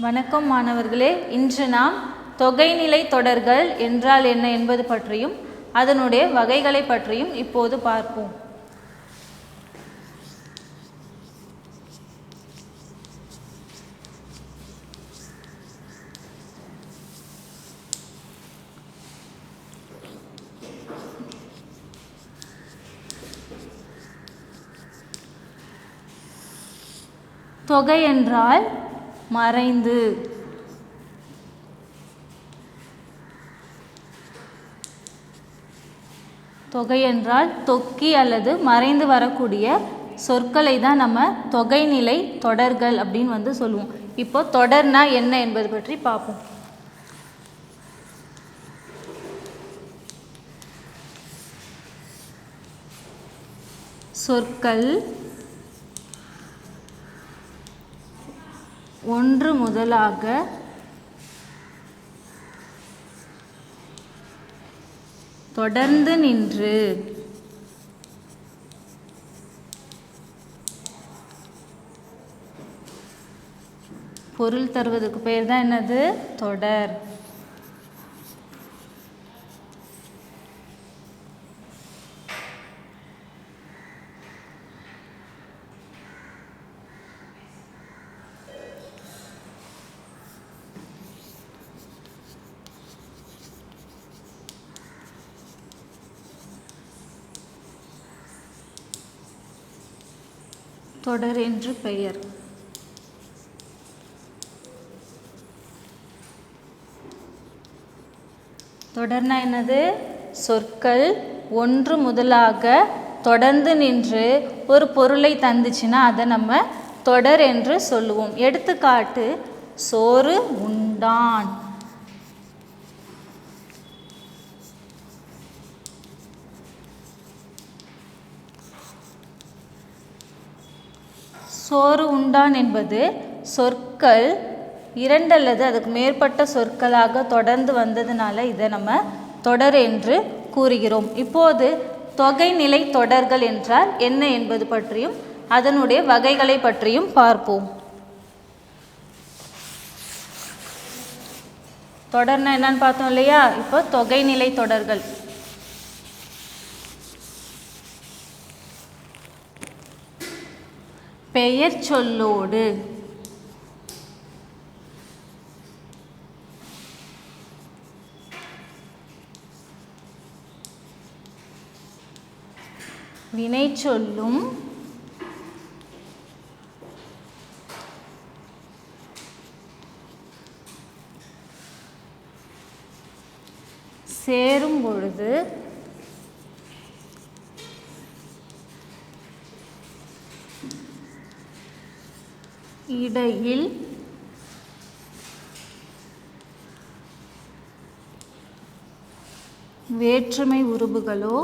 வணக்கம் மாணவர்களே, இன்று நாம் தொகைநிலை தொடர்கள் என்றால் என்ன என்பது பற்றியும் அதனுடைய வகைகளை பற்றியும் இப்போது பார்ப்போம். தொகை என்றால் மறைந்து, தொகை என்றால் தொக்கி அல்லது மறைந்து வரக்கூடிய சொற்களை தான் நம்ம தொகைநிலை தொடர்கள் அப்படின்னு சொல்லுவோம். இப்போ தொடர்னா என்ன என்பது பற்றி பார்ப்போம். சொற்கள் ஒன்று முதலாக தொடர்ந்து நின்று பொருள் தருவதற்கு பெயர் தான் என்னது? தொடர். தொடர் என்று பெயர். தொடர்னா என்னது? சொற்கள் ஒன்று முதலாக தொடர்ந்து நின்று ஒரு பொருளை தந்துச்சுன்னா அதை நம்ம தொடர் என்று சொல்லுவோம். எடுத்துக்காட்டு, சோறு உண்டான். சோறு உண்டான் என்பது சொற்கள் இரண்டு அல்லது அதுக்கு மேற்பட்ட சொற்களாக தொடர்ந்து வந்ததுனால இதை நம்ம தொடர் என்று கூறுகிறோம். இப்போது தொகைநிலை தொடர்கள் என்றால் என்ன என்பது பற்றியும் அதனுடைய வகைகளை பற்றியும் பார்ப்போம். தொடர்னா என்னன்னு பார்த்தோம் இல்லையா? இப்போ தொகைநிலை தொடர்கள். பெயர் சொல்லோடு வினை சொல்லும் சேரும் பொழுது இடையில் வேற்றுமை உருபுகளோ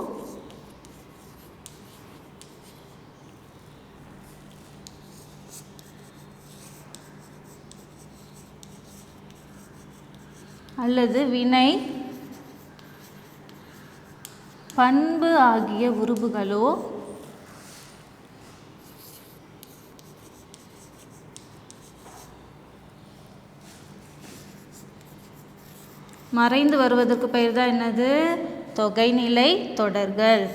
அல்லது வினை பண்பு ஆகிய உருபுகளோ மறைந்து வருவதற்கு பெயர் தான் என்னது? தொகைநிலை தொடர்கள்.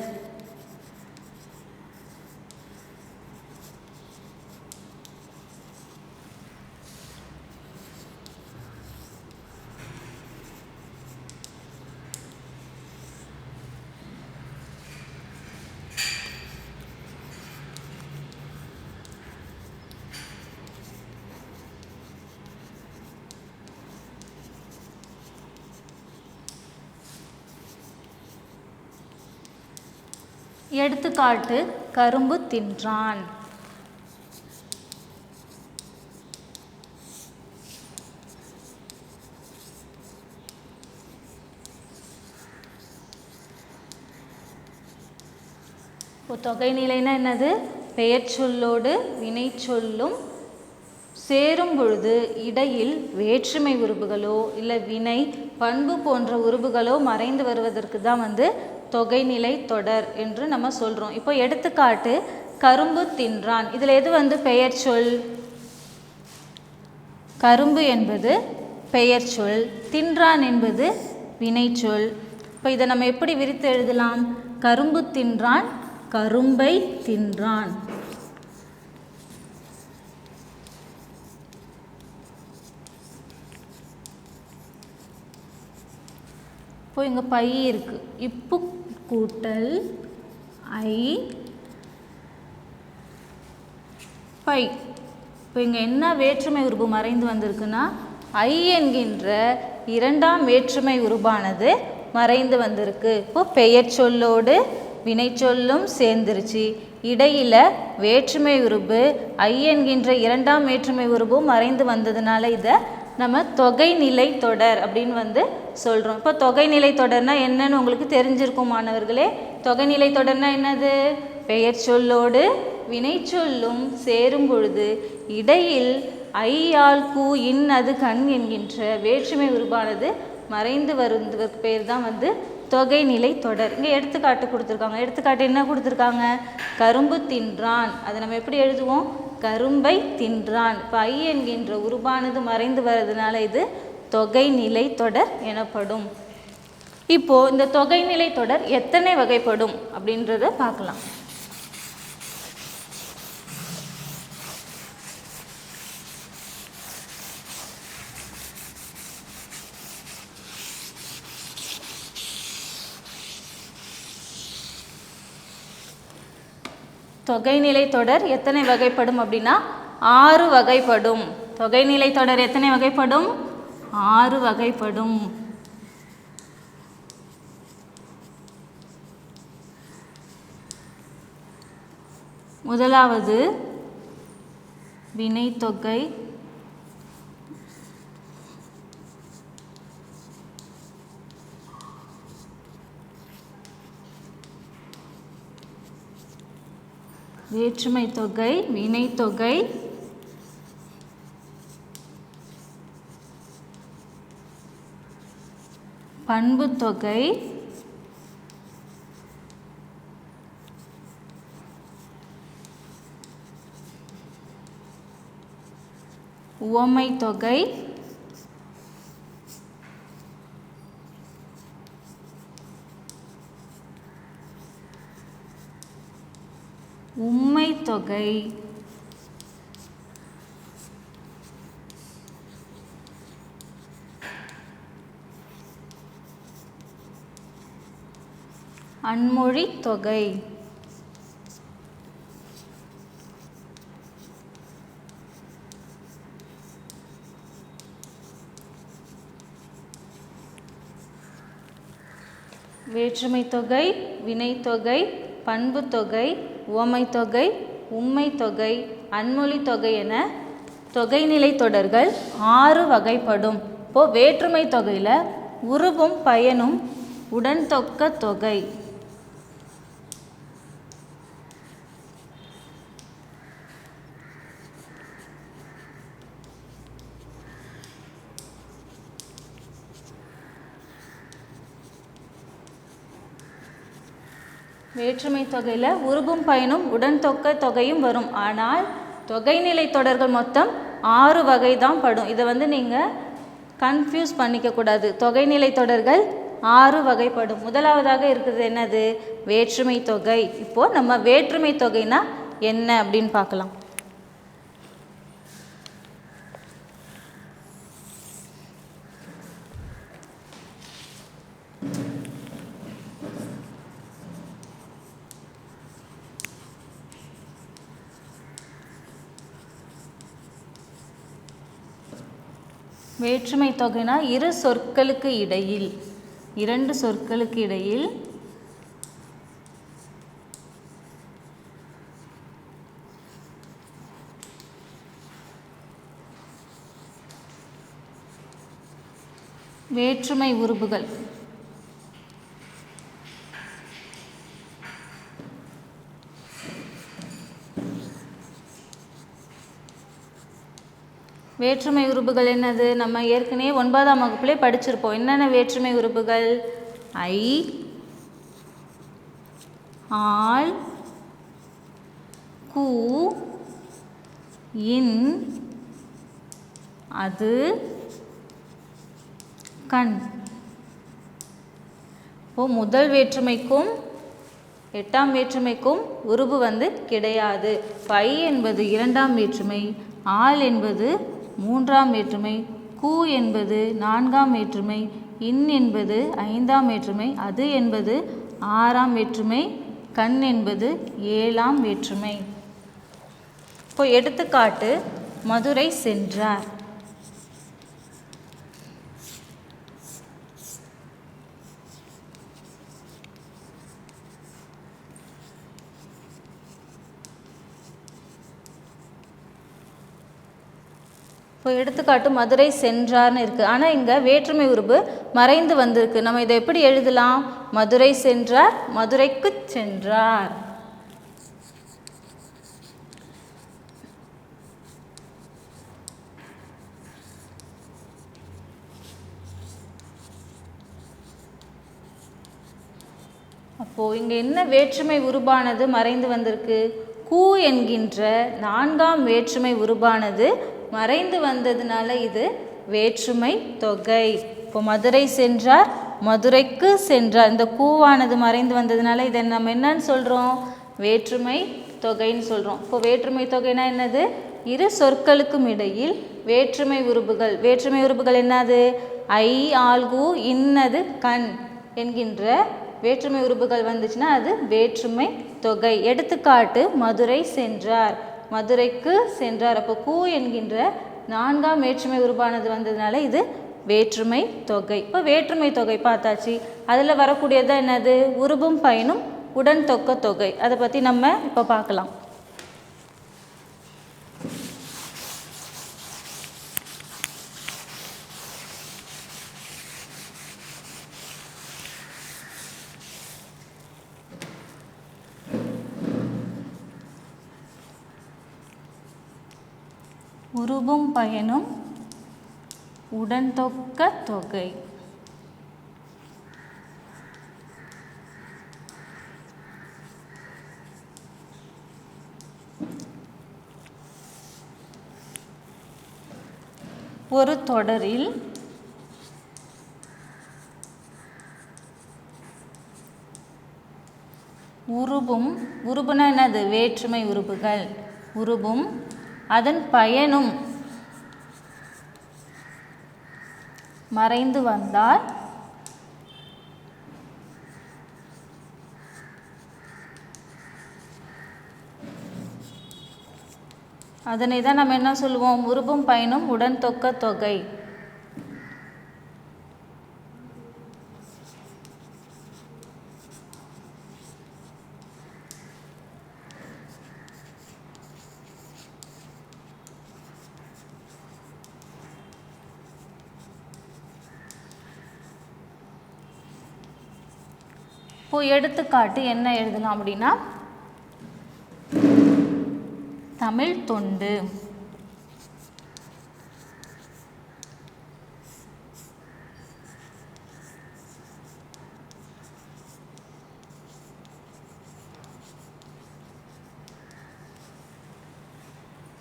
எடுத்துக்காட்டு, கரும்பு தின்றான். தொகைநிலைனா என்னது? பெயர் சொல்லோடு வினை சொல்லும் சேரும் பொழுது இடையில் வேற்றுமை உருபுகளோ இல்லை வினை பண்பு போன்ற உருபுகளோ மறைந்து வருவதற்கு தான் தொகைநிலை தொடர் என்று நம்ம சொல்கிறோம். இப்போ எடுத்துக்காட்டு, கரும்பு தின்றான். இதில் எது பெயர் சொல்? கரும்பு என்பது பெயர் சொல், தின்றான் என்பது வினைச்சொல். இப்போ இதை நம்ம எப்படி விரித்து எழுதலாம்? கரும்பு தின்றான், கரும்பை தின்றான். இப்போ இங்கே பை இருக்குது. இப்பு கூட்டல் ஐ பை. இப்போ இங்கே என்ன வேற்றுமை உருபு மறைந்து வந்திருக்குன்னா ஐ என்கின்ற இரண்டாம் வேற்றுமை உருபானது மறைந்து வந்திருக்கு. இப்போ பெயர் சொல்லோடு வினைச்சொல்லும் சேர்ந்துருச்சு. இடையில் வேற்றுமை உருபு ஐ என்கின்ற இரண்டாம் வேற்றுமை உருபும் மறைந்து வந்ததுனால இதை நம்ம தொகைநிலை தொடர் அப்படின்னு சொல்கிறோம். இப்போ தொகைநிலை தொடர்னா என்னன்னு உங்களுக்கு தெரிஞ்சிருக்கும் மாணவர்களே. தொகைநிலை தொடர்னா என்னது? பெயர் சொல்லோடு வினைச்சொல்லும் சேரும் பொழுது இடையில் ஐ ஆல் கூ இன் அது கண் என்கின்ற வேற்றுமை உருபானது மறைந்து வருவதற்கு பேர் தான் தொகைநிலை தொடர். இங்கே எடுத்துக்காட்டு கொடுத்துருக்காங்க. எடுத்துக்காட்டு என்ன கொடுத்துருக்காங்க? கரும்பு தின்றான். அதை நம்ம எப்படி எழுதுவோம்? கரும்பை தின்றான். இப்போ ஐ என்கின்ற உருபானது மறைந்து வர்றதுனால இது தொகைநிலை தொடர் எனப்படும். இப்போது இந்த தொகைநிலை தொடர் எத்தனை வகைப்படும் அப்படின்றத பார்க்கலாம். தொகைநிலை தொடர் எத்தனை வகைப்படும் அப்படின்னா 6 வகைப்படும். தொகைநிலை தொடர் எத்தனை வகைப்படும்? 6 வகைப்படும். முதலாவது வினைத்தொகை, வேற்றுமை தொகை, வினைத்தொகை, பண்புத்தொகை, உவமைத்தொகை, உம்மைத்தொகை, அன்மொழித் தொகை. வேற்றுமை தொகை, வினைத்தொகை, பண்புத்தொகை, உவமைத்தொகை, உம்மைத்தொகை, அன்மொழி தொகை என தொகைநிலை தொடர்கள் 6 வகைப்படும். இப்போது வேற்றுமை தொகையில் உருவும் பயனும் உடன்தொக்க தொகை. வேற்றுமை தொகையில் உருவும் பயனும் உடன்தொக்க தொகையும் வரும். ஆனால் தொகைநிலை தொடர்கள் மொத்தம் 6 வகை தான் படும். இதை நீங்கள் கன்ஃபியூஸ் பண்ணிக்கக்கூடாது. தொகைநிலை தொடர்கள் 6 வகைப்படும். முதலாவதாக இருக்கிறது என்னது? வேற்றுமை தொகை. இப்போது நம்ம வேற்றுமை தொகைனா என்ன அப்படின்னு பார்க்கலாம். வேற்றுமை தொகைனா இரு சொற்களுக்கு இடையில், 2 சொற்களுக்கு இடையில் வேற்றுமை உருபுகள் வேற்றுமை உருபுகள் என்னது? நம்ம ஏற்கனவே 9ஆம் வகுப்பிலே படிச்சிருப்போம். என்னென்ன வேற்றுமை உருபுகள்? ஐ, ஆல், கூ, இன், அது, கண். இப்போ முதல் வேற்றுமைக்கும் 8ஆம் வேற்றுமைக்கும் உருபு கிடையாது. பை என்பது 2ஆம் வேற்றுமை, ஆல் என்பது 3ஆம் வேற்றுமை, கூ என்பது 4ஆம் வேற்றுமை, இன் என்பது 5ஆம் வேற்றுமை, அது என்பது 6ஆம் வேற்றுமை, கண் என்பது 7ஆம் வேற்றுமை. இப்போ எடுத்துக்காட்டு மதுரை சென்றார். இப்போ எடுத்துக்காட்டு மதுரை சென்றார்னு இருக்குது. ஆனால் இங்கே வேற்றுமை உருபு மறைந்து வந்திருக்கு. நம்ம இதை எப்படி எழுதலாம்? மதுரை சென்றார், மதுரைக்கு சென்றார். அப்போது இங்கே என்ன வேற்றுமை உருபானது மறைந்து வந்திருக்கு? கூ என்கின்ற 4ஆம் வேற்றுமை உருபானது மறைந்து வந்ததுனால இது வேற்றுமை தொகை. இப்போ மதுரை சென்றார், மதுரைக்கு சென்றார். இந்த கூவானது மறைந்து வந்ததுனால இதை நம்ம என்னன்னு சொல்கிறோம்? வேற்றுமை தொகைன்னு சொல்கிறோம். இப்போ வேற்றுமை தொகைனா என்னது? இரு சொற்களுக்கும் இடையில் வேற்றுமை உருபுகள். வேற்றுமை உருபுகள் என்னது? ஐ, ஆல்கு, இன்னது, கண் என்கின்ற வேற்றுமை உருபுகள் வந்துச்சுன்னா அது வேற்றுமை தொகை. எடுத்துக்காட்டு மதுரை சென்றார், மதுரைக்கு சென்றார். அப்போ கூ என்கின்ற 4ஆம் வேற்றுமை உருபானது வந்ததுனால இது வேற்றுமை தொகை. இப்போ வேற்றுமை தொகை பார்த்தாச்சு. அதில் வரக்கூடியது என்னது? உருபும் பயனும் உடன் தொக்க தொகை. அதை பற்றி நம்ம இப்போ பார்க்கலாம். உருபும் பயனும் உடன் தொக்க தொகை. ஒரு தொடரில் உருபும், உருபுனா என்னது? வேற்றுமை உருபுகள். உருபும் அதன் பயனும் மறைந்து வந்தால் அதனை தான் நம்ம என்ன சொல்லுவோம்? உருபும் பயனும் உடன் தொக்க தொகை. இப்போ எடுத்துக்காட்டு என்ன எழுதலாம் அப்படின்னா, தமிழ் தொண்டு.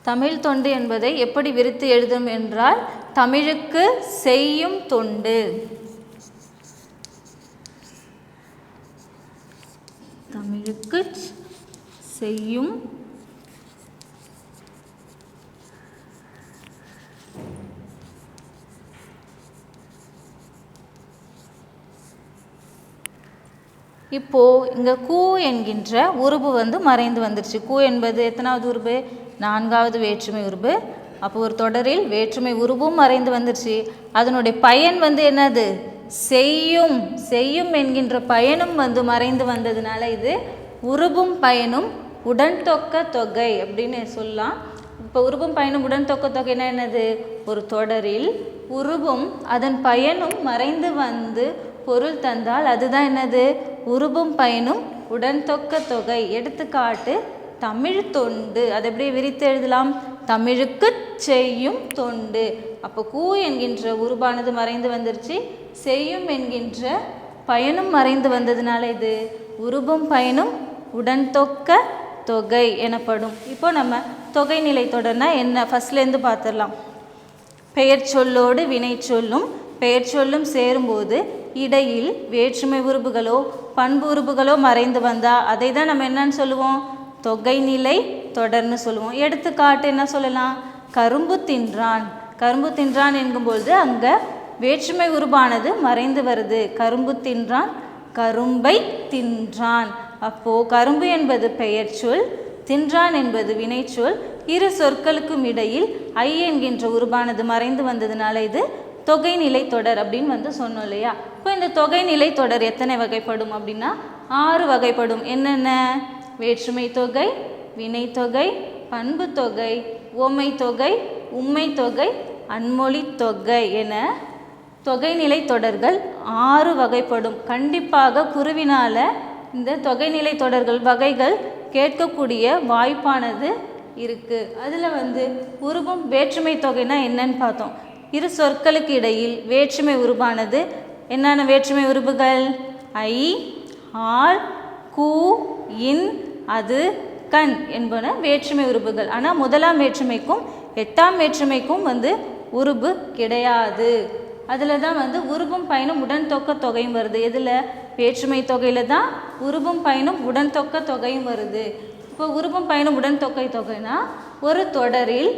தமிழ் தொண்டு என்பதை எப்படி விரித்து எழுதும் என்றால், தமிழுக்கு செய்யும் தொண்டு. தமிழுக்கு செய்யும் இப்போ இங்கே கூ என்கின்ற உருபு மறைந்து வந்துருச்சு. கூ என்பது எத்தனாவது உருபு? 4ஆவது வேற்றுமை உருபு. அப்போ ஒரு தொடரில் வேற்றுமை உருபும் மறைந்து வந்துருச்சு. அதனுடைய பயன் என்னது? செய்யும். செய்யும் என்கின்ற பயனும் மறைந்து வந்ததுனால இது உருபும் பயனும் உடன் தொக்க தொகை அப்படின்னு சொல்லலாம். இப்போ உருபும் பயனும் உடன் தொக்க தொகைன்னா என்னது? ஒரு தொடரில் உருபும் அதன் பயனும் மறைந்து வந்து பொருள் தந்தால் அதுதான் என்னது? உருபும் பயனும் உடன் தொக்க தொகை. எடுத்துக்காட்டு தமிழ் தொண்டு. அதை எப்படி விரித்து எழுதலாம்? தமிழுக்கு செய்யும் தொண்டு. அப்போ கூ என்கின்ற உருபானது மறைந்து வந்துருச்சு. செய்யும் என்கின்ற பயனும் மறைந்து வந்ததுனால இது உருபும் பயனும் உடன் தொக்க தொகை எனப்படும். இப்போ நம்ம தொகை நிலை தொடர்னா என்ன ஃபர்ஸ்ட்லேருந்து பார்த்துடலாம். பெயர் சொல்லோடு வினை சொல்லும் பெயர் சொல்லும் சேரும்போது இடையில் வேற்றுமை உருபுகளோ பண்பு உருபுகளோ மறைந்து வந்தால் அதை தான் நம்ம என்னன்னு சொல்லுவோம், தொகைநிலை தொடர்னு சொல்லுவோம். எடுத்துக்காட்டு என்ன சொல்லலாம், கரும்பு தின்றான். கரும்பு தின்றான் என்கும்பொழுது அங்கே வேற்றுமை உருபானது மறைந்து வருது. கரும்பு தின்றான், கரும்பை தின்றான். அப்போது கரும்பு என்பது பெயர் சொல், தின்றான் என்பது வினைச்சொல். இரு சொற்களுக்கும் இடையில் ஐ என்கின்ற உருபானது மறைந்து வந்ததுனால இது தொகைநிலை தொடர் அப்படின்னு சொன்னோம் இல்லையா. இப்போ இந்த தொகைநிலை தொடர் எத்தனை வகைப்படும் அப்படின்னா 6 வகைப்படும். என்னென்ன, வேற்றுமை தொகை, வினைத்தொகை, பண்பு தொகை, உவமை தொகை, உம்மை தொகை, அன்மொழி தொகை என தொகைநிலை தொடர்கள் 6 வகைப்படும். கண்டிப்பாக குருவினால் இந்த தொகைநிலை தொடர்கள் வகைகள் கேட்கக்கூடிய வாய்ப்பானது இருக்குது. அதில் உருபும் வேற்றுமை தொகைனா என்னன்னு பார்த்தோம். இரு சொற்களுக்கு இடையில் வேற்றுமை உருபானது என்னென்ன வேற்றுமை உருபுகள், ஐ, ஆல், கூ, இன், அது, கண் என்பன வேற்றுமை உருபுகள். ஆனால் முதலாம் வேற்றுமைக்கும் 8ஆம் வேற்றுமைக்கும் உருபு கிடையாது. அதில் தான் உருபும் பயனும் உடன் தொக்க தொகையும் வருது. எதில், வேற்றுமை தொகையில் தான் உருபும் பயனும் உடன் தொக்க தொகையும் வருது. இப்போ உருபும் பயனும் உடன் தொக்கை தொகைனா ஒரு தொடரில்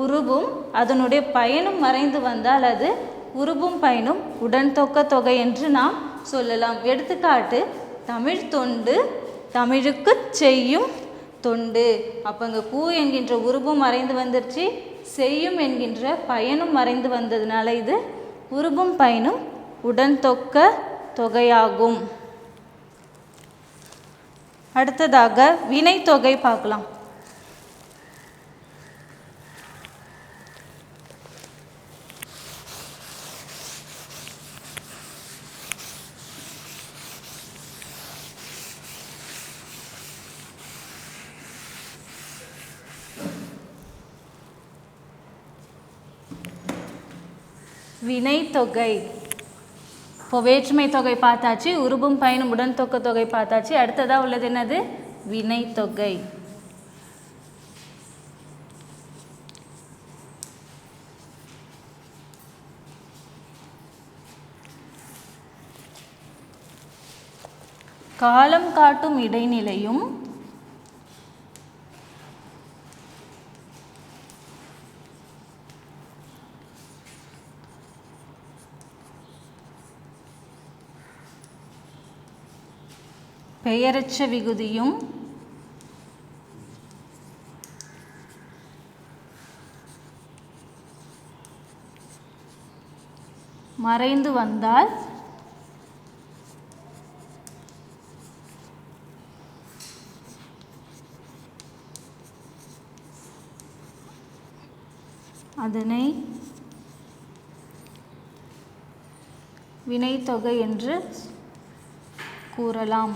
உருபும் அதனுடைய பயனும் மறைந்து வந்தால் அது உருபும் பயனும் உடன் தொக்க தொகை என்று நாம் சொல்லலாம். எடுத்துக்காட்டு, தமிழ் தொண்டு தமிழுக்கு செய்யும் தொண்டு. அப்போ இங்கே கூ என்கின்ற உருபும் மறைந்து வந்துருச்சு, செய்யும் என்கின்ற பயனும் மறைந்து வந்ததுனால இது உருபும் பயனும் உடன் தொக்க தொகையாகும். அடுத்ததாக வினைத்தொகை பார்க்கலாம். வினைத்தொகை, இப்போ வேற்றுமை தொகை பார்த்தாச்சு, உருபும் பயனும் உடன் தொக்க தொகை பார்த்தாச்சு. அடுத்ததாக உள்ளது என்னது, வினைத்தொகை. காலம் காட்டும் இடைநிலையும் பெயரச்ச விகுதியும் மறைந்து வந்தால் அதனை வினைத்தொகை என்று கூறலாம்.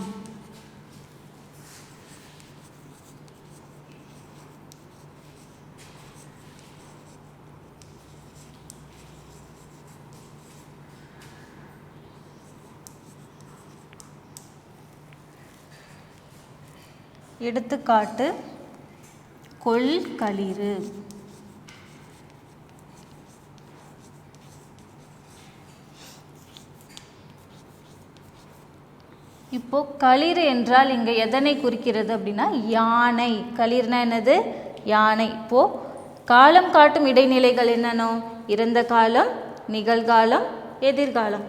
எடுத்துக்காட்டு, கொள் களிறு. இப்போ களிறு என்றால் இங்கே எதனை குறிக்கிறது அப்படின்னா யானை. களிர்னா என்னது, யானை. இப்போது காலம் காட்டும் இடைநிலைகள் என்னென்னோ, இறந்த காலம், நிகழ்காலம், எதிர்காலம்.